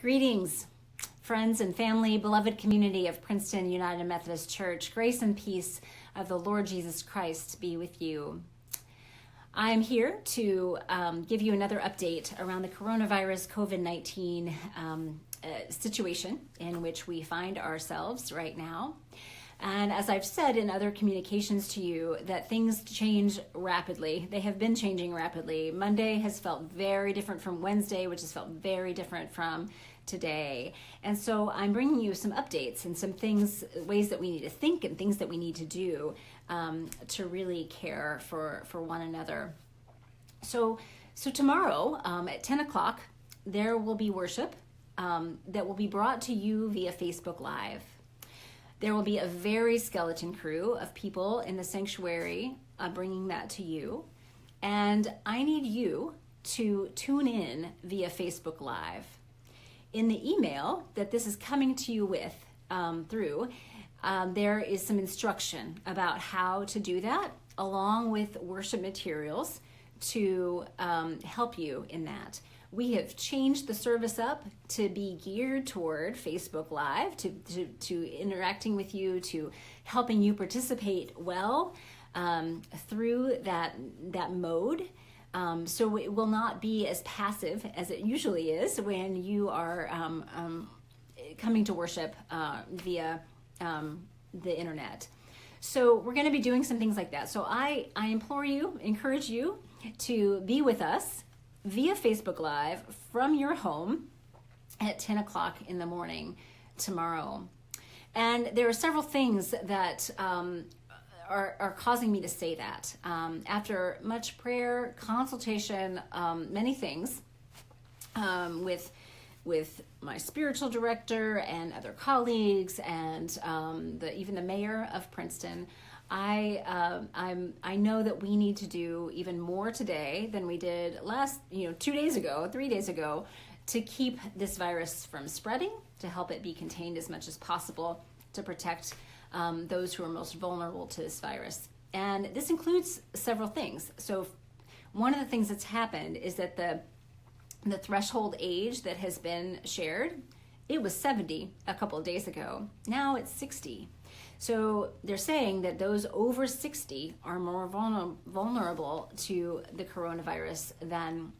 Greetings, friends and family, beloved community of Princeton United Methodist Church. Grace and peace of the Lord Jesus Christ be with you. I'm here to give you another update around the coronavirus COVID-19 situation in which we find ourselves right now. And as I've said in other communications to you, that things change rapidly. They have been changing rapidly. Monday has felt very different from Wednesday, which has felt very different from today. And so I'm bringing you some updates and some things, ways that we need to think and things that we need to do to really care for one another. So tomorrow at 10 o'clock, there will be worship that will be brought to you via Facebook Live. There will be a very skeleton crew of people in the sanctuary bringing that to you. And I need you to tune in via Facebook Live. In the email that this is coming to you with through, there is some instruction about how to do that, along with worship materials to help you in that. We have changed the service up to be geared toward Facebook Live, to interacting with you, to helping you participate well through that mode. So it will not be as passive as it usually is when you are coming to worship via the internet. So we're going to be doing some things like that. So I encourage you to be with us via Facebook Live from your home at 10 o'clock in the morning tomorrow. And there are several things that are causing me to say that. After much prayer, consultation, many things with my spiritual director and other colleagues and even the mayor of Princeton, I know that we need to do even more today than we did 3 days ago, to keep this virus from spreading, to help it be contained as much as possible, to protect those who are most vulnerable to this virus. And this includes several things. So one of the things that's happened is that the threshold age that has been shared, it was 70 a couple of days ago. Now it's 60. So they're saying that those over 60 are more vulnerable to the coronavirus than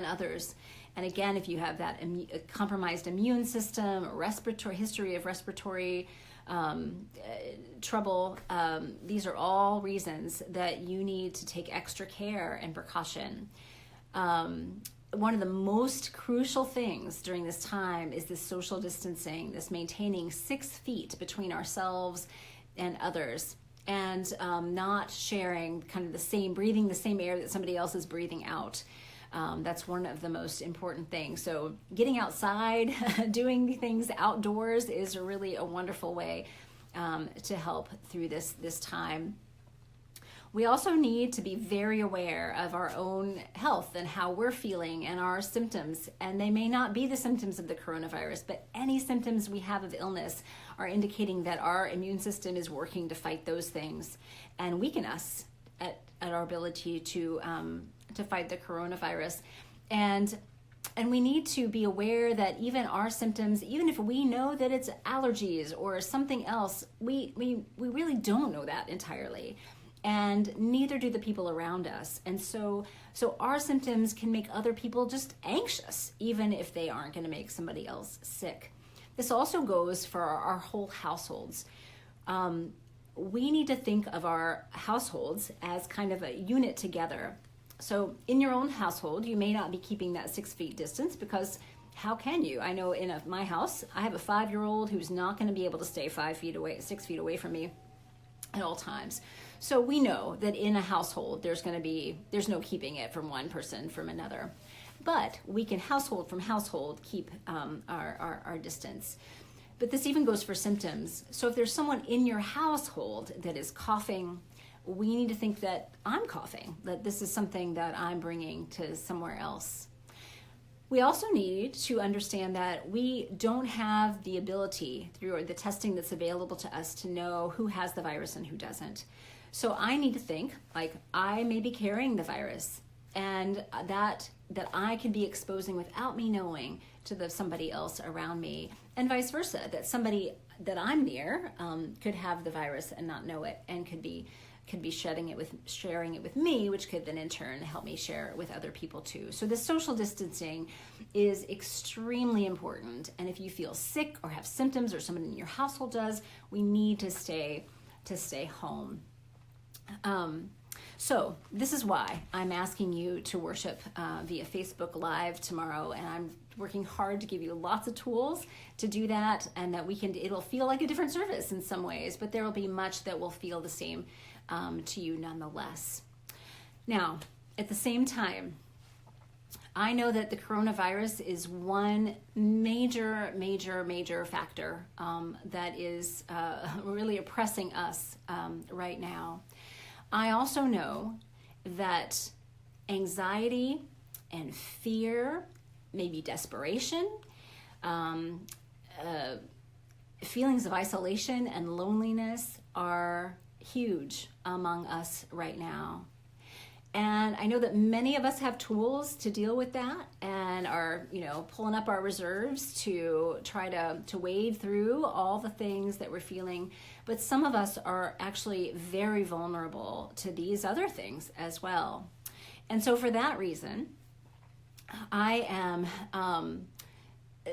others. And again, if you have that compromised immune system, history of respiratory trouble, these are all reasons that you need to take extra care and precaution. One of the most crucial things during this time is this social distancing, this maintaining 6 feet between ourselves and others, and not sharing breathing the same air that somebody else is breathing out. That's one of the most important things. So getting outside, doing things outdoors is really a wonderful way to help through this time. We also need to be very aware of our own health and how we're feeling and our symptoms. And they may not be the symptoms of the coronavirus, but any symptoms we have of illness are indicating that our immune system is working to fight those things and weaken us at our ability to fight the coronavirus. And we need to be aware that even our symptoms, even if we know that it's allergies or something else, we really don't know that entirely. And neither do the people around us. And so our symptoms can make other people just anxious, even if they aren't going to make somebody else sick. This also goes for our whole households. We need to think of our households as kind of a unit together. So in your own household, you may not be keeping that 6 feet distance, because how can you? I know in my house, I have a 5-year-old who's not going to be able to stay 6 feet away from me at all times. So we know that in a household, there's no keeping it from one person from another. But we can household from household keep our distance. But this even goes for symptoms. So if there's someone in your household that is coughing, we need to think that I'm coughing, that this is something that I'm bringing to somewhere else. We also need to understand that we don't have the ability through the testing that's available to us to know who has the virus and who doesn't. So I need to think, like, I may be carrying the virus, and that I can be exposing without me knowing to somebody else around me, and vice versa, that somebody that I'm near could have the virus and not know it, and could be sharing it with me, which could then in turn help me share it with other people too. So the social distancing is extremely important. And if you feel sick or have symptoms, or someone in your household does, we need to stay home. So this is why I'm asking you to worship via Facebook Live tomorrow, and I'm working hard to give you lots of tools to do that, and that it'll feel like a different service in some ways, but there will be much that will feel the same to you nonetheless. Now, at the same time, I know that the coronavirus is one major factor that is really oppressing us right now. I also know that anxiety and fear, maybe desperation, feelings of isolation and loneliness are huge among us right now. And I know that many of us have tools to deal with that, and are, pulling up our reserves to try to wade through all the things that we're feeling. But some of us are actually very vulnerable to these other things as well. And so for that reason,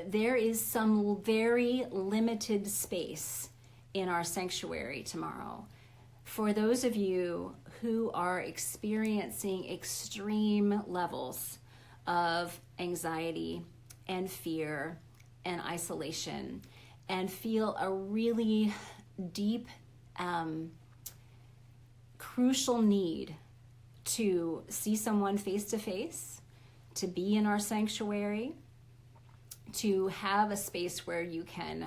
there is some very limited space in our sanctuary tomorrow for those of you who are experiencing extreme levels of anxiety and fear and isolation, and feel a really deep, crucial need to see someone face to face, to be in our sanctuary, to have a space where you can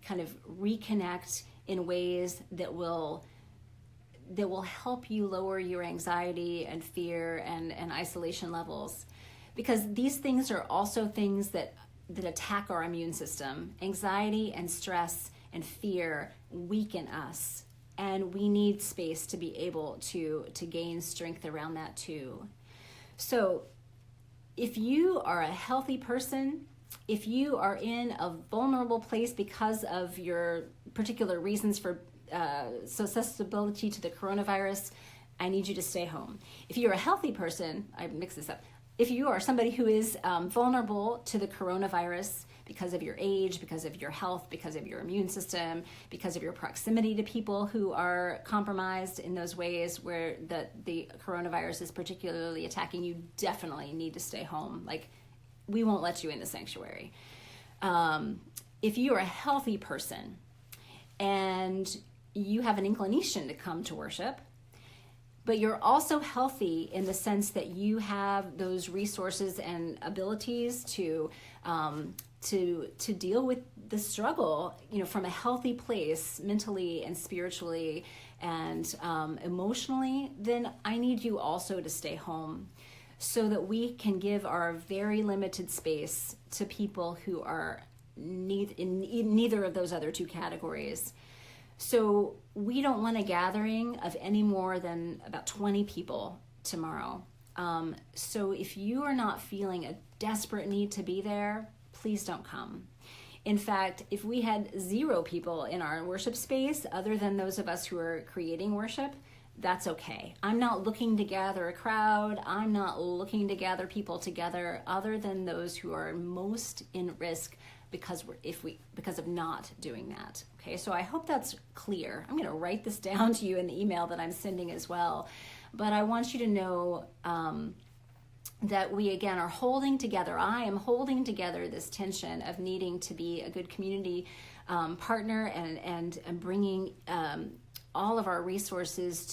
kind of reconnect in ways that will help you lower your anxiety and fear and isolation levels. Because these things are also things that attack our immune system. Anxiety and stress and fear weaken us, and we need space to be able to gain strength around that too. So if you are a healthy person, if you are in a vulnerable place because of your particular reasons for susceptibility to the coronavirus, I need you to stay home. If you're a healthy person, I mix this up. If you are somebody who is vulnerable to the coronavirus because of your age, because of your health, because of your immune system, because of your proximity to people who are compromised in those ways where the coronavirus is particularly attacking, you definitely need to stay home. Like, we won't let you in the sanctuary. If you are a healthy person and you have an inclination to come to worship, but you're also healthy in the sense that you have those resources and abilities to deal with the struggle, from a healthy place, mentally and spiritually and emotionally, then I need you also to stay home, so that we can give our very limited space to people who are in neither of those other two categories. So we don't want a gathering of any more than about 20 people tomorrow. So if you are not feeling a desperate need to be there, please don't come. In fact, if we had 0 people in our worship space, other than those of us who are creating worship, that's okay. I'm not looking to gather a crowd. I'm not looking to gather people together other than those who are most in risk because of not doing that. Okay, so I hope that's clear. I'm going to write this down to you in the email that I'm sending as well. But I want you to know that we, again, are holding together. I am holding together this tension of needing to be a good community partner and bringing all of our resources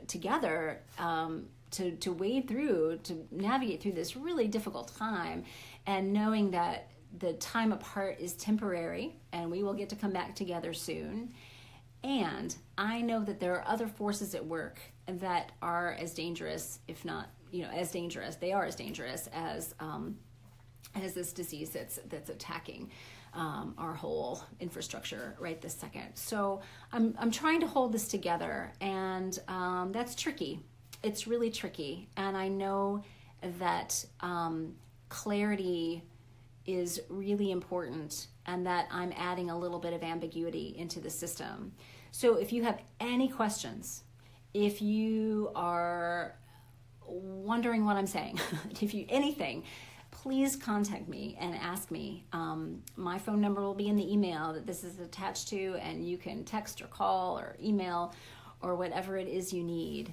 together to wade through, to navigate through this really difficult time, and knowing that the time apart is temporary and we will get to come back together soon. And I know that there are other forces at work that are as dangerous, if not, as dangerous. They are as dangerous as this disease that's attacking our whole infrastructure right this second. So I'm trying to hold this together, and that's tricky. it's really tricky. And I know that clarity is really important, and that I'm adding a little bit of ambiguity into the system. So if you have any questions, if you are wondering what I'm saying, if you anything, please contact me and ask me. My phone number will be in the email that this is attached to, and you can text or call or email or whatever it is you need.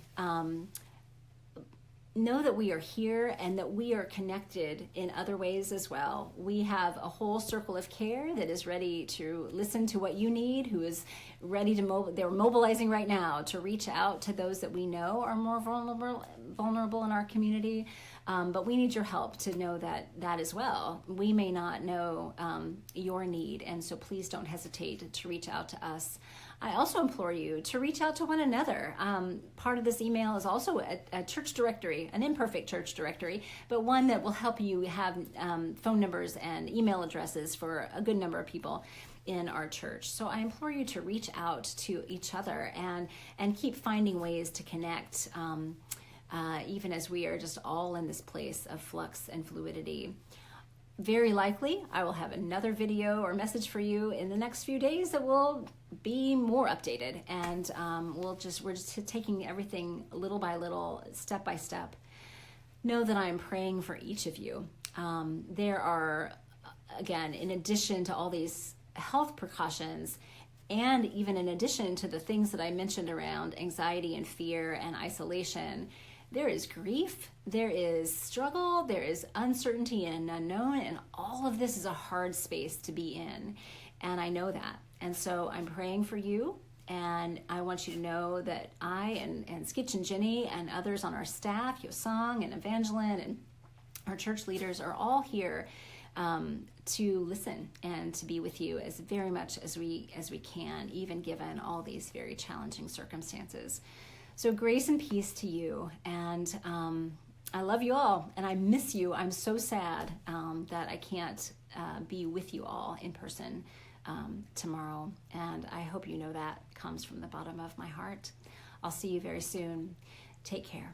Know that we are here and that we are connected in other ways as well. We have a whole circle of care that is ready to listen to what you need, who is ready to they're mobilizing right now to reach out to those that we know are more vulnerable in our community. But we need your help to know that as well. We may not know your need, and so please don't hesitate to reach out to us. I also implore you to reach out to one another. Part of this email is also a church directory, an imperfect church directory, but one that will help you have phone numbers and email addresses for a good number of people in our church. So I implore you to reach out to each other and keep finding ways to connect, even as we are just all in this place of flux and fluidity. Very likely, I will have another video or message for you in the next few days that will be more updated, and we're just taking everything little by little, step by step. Know that I am praying for each of you. There are, again, in addition to all these health precautions, and even in addition to the things that I mentioned around anxiety and fear and isolation, there is grief, there is struggle, there is uncertainty and unknown, and all of this is a hard space to be in. And I know that. And so I'm praying for you, and I want you to know that I and Skitch and Jenny and others on our staff, Yosong and Evangeline and our church leaders are all here to listen and to be with you as very much as we can, even given all these very challenging circumstances. So grace and peace to you, and I love you all, and I miss you. I'm so sad that I can't be with you all in person tomorrow, and I hope you know that comes from the bottom of my heart. I'll see you very soon. Take care.